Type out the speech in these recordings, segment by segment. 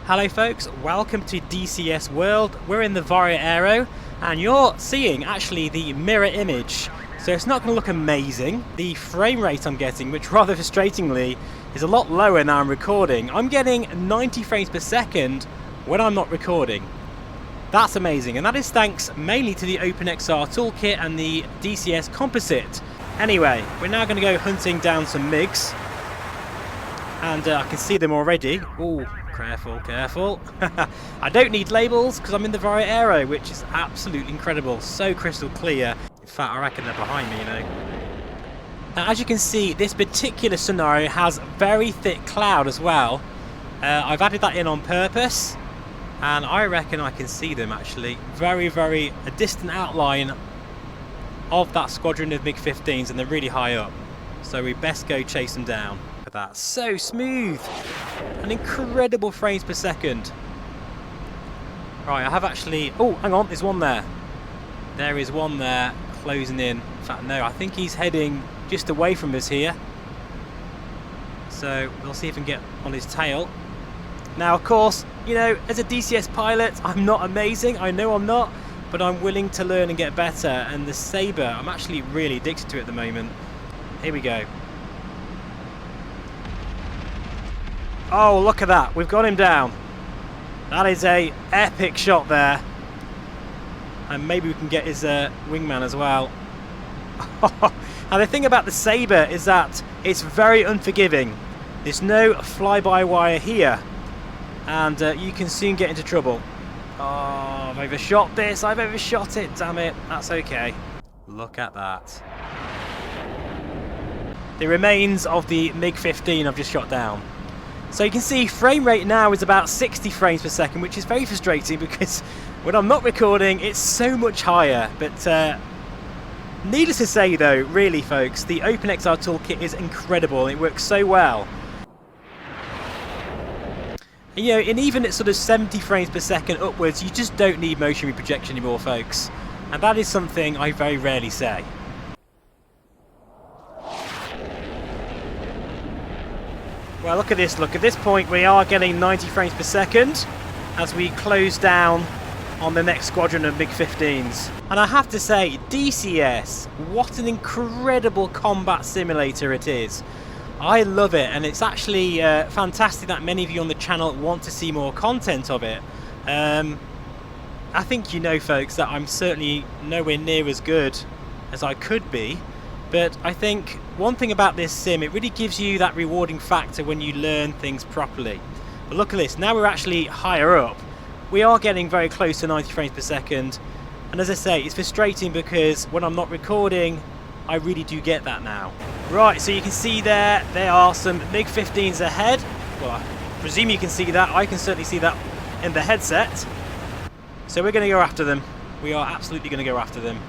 Hello folks, welcome to DCS World. We're in the VARJO AERO and you're seeing actually the mirror image. So it's not going to look amazing. The frame rate I'm getting, which rather frustratingly is a lot lower now I'm recording. I'm getting 90 frames per second when I'm not recording. That's amazing, and that is thanks mainly to the XR Toolkit and the DCS Composite. Anyway, we're now going to go hunting down some MiGs. And I can see them already. Ooh, careful, careful. I don't need labels because I'm in the VARJO AERO, which is absolutely incredible. So crystal clear. In fact, I reckon they're behind me, you know. Now, as you can see, this particular scenario has very thick cloud as well. I've added that in on purpose. And I reckon I can see them actually. Very, very a distant outline of that squadron of MiG-15s, and they're really high up. So we best go chase them down. That's so smooth, an incredible frames per second. Right, I have actually, oh hang on, there's one there. There is one there closing in. In fact no, I think he's heading just away from us here. So we'll see if we can get on his tail. Now of course, you know, as a DCS pilot I'm not amazing, I know I'm not, but I'm willing to learn and get better, and the Sabre I'm actually really addicted to at the moment. Here we go. Oh, look at that. We've got him down. That is a epic shot there. And maybe we can get his wingman as well. And the thing about the Sabre is that it's very unforgiving. There's no fly-by-wire here. And you can soon get into trouble. Oh, I've overshot this. I've overshot it. Damn it. That's okay. Look at that. The remains of the MiG-15 I've just shot down. So you can see frame rate now is about 60 frames per second, which is very frustrating because when I'm not recording it's so much higher. But needless to say though, really folks, the XR Toolkit is incredible and it works so well. And, you know, and even at sort of 70 frames per second upwards, you just don't need motion reprojection anymore, folks. And that is something I very rarely say. Well, look at this. Look, at this point we are getting 90 frames per second as we close down on the next squadron of MiG-15s. And I have to say, DCS, what an incredible combat simulator it is. I love it, and it's actually fantastic that many of you on the channel want to see more content of it. I think you know, folks, that I'm certainly nowhere near as good as I could be. But I think one thing about this sim, it really gives you that rewarding factor when you learn things properly. But look at this, now we're actually higher up. We are getting very close to 90 frames per second. And as I say, it's frustrating because when I'm not recording, I really do get that now. Right, so you can see there are some MiG-15s ahead. Well, I presume you can see that. I can certainly see that in the headset. So we're going to go after them. We are absolutely going to go after them.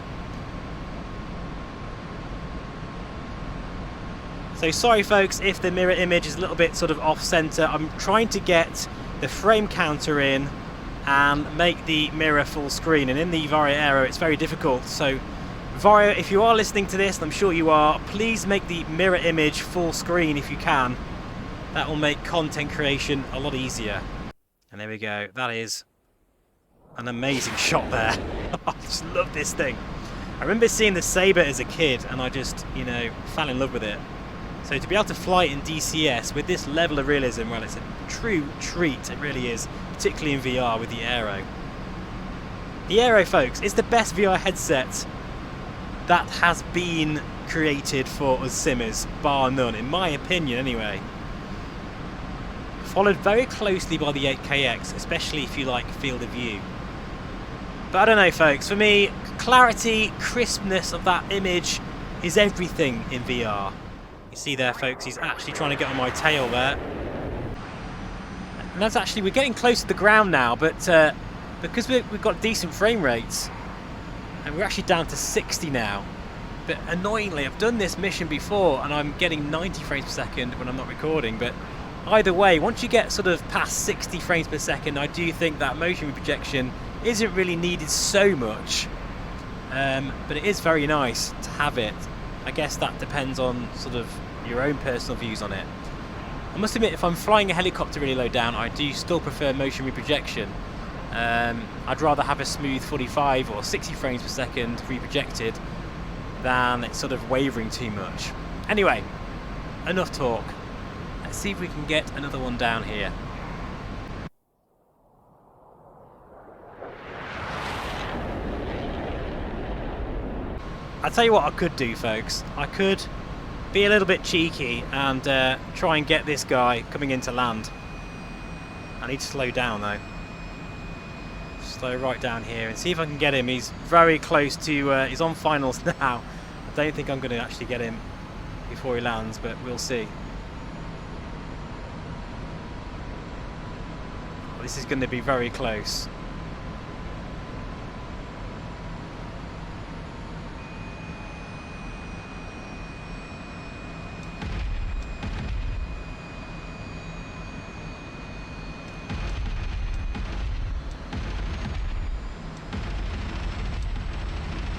So sorry folks if the mirror image is a little bit sort of off center. I'm trying to get the frame counter in and make the mirror full screen, and in the VARJO AERO it's very difficult. So VARJO, if you are listening to this, and I'm sure you are, please make the mirror image full screen if you can. That will make content creation a lot easier. And there we go. That is an amazing shot there. I just love this thing. I remember seeing the Sabre as a kid and I just, you know, fell in love with it. So to be able to fly in DCS with this level of realism, well, it's a true treat, it really is, particularly in VR with the Aero. The Aero, folks, is the best VR headset that has been created for us simmers, bar none, in my opinion anyway. Followed very closely by the 8KX, especially if you like field of view. But I don't know, folks, for me, clarity, crispness of that image is everything in VR. You see there, folks, he's actually trying to get on my tail there. And that's actually, we're getting close to the ground now, but because we've got decent frame rates, and we're actually down to 60 now. But annoyingly, I've done this mission before, and I'm getting 90 frames per second when I'm not recording. But either way, once you get sort of past 60 frames per second, I do think that motion projection isn't really needed so much. But it is very nice to have it. I guess that depends on sort of your own personal views on it. I must admit, if I'm flying a helicopter really low down, I do still prefer motion reprojection. I'd rather have a smooth 45 or 60 frames per second reprojected than it's sort of wavering too much. Anyway, enough talk. Let's see if we can get another one down here. I'll tell you what I could do, folks. I could be a little bit cheeky and try and get this guy coming into land. I need to slow down though. Slow right down here and see if I can get him. He's very close to, he's on finals now. I don't think I'm going to actually get him before he lands, but we'll see. This is going to be very close.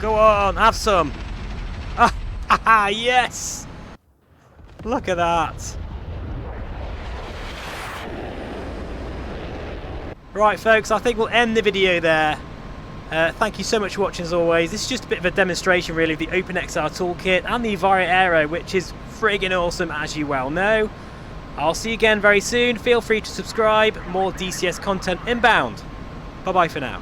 Go on, have some. Ah, yes. Look at that. Right, folks, I think we'll end the video there. Thank you so much for watching as always. This is just a bit of a demonstration really of the OpenXR Toolkit and the VARJO AERO, which is friggin' awesome as you well know. I'll see you again very soon. Feel free to subscribe. More DCS content inbound. Bye bye for now.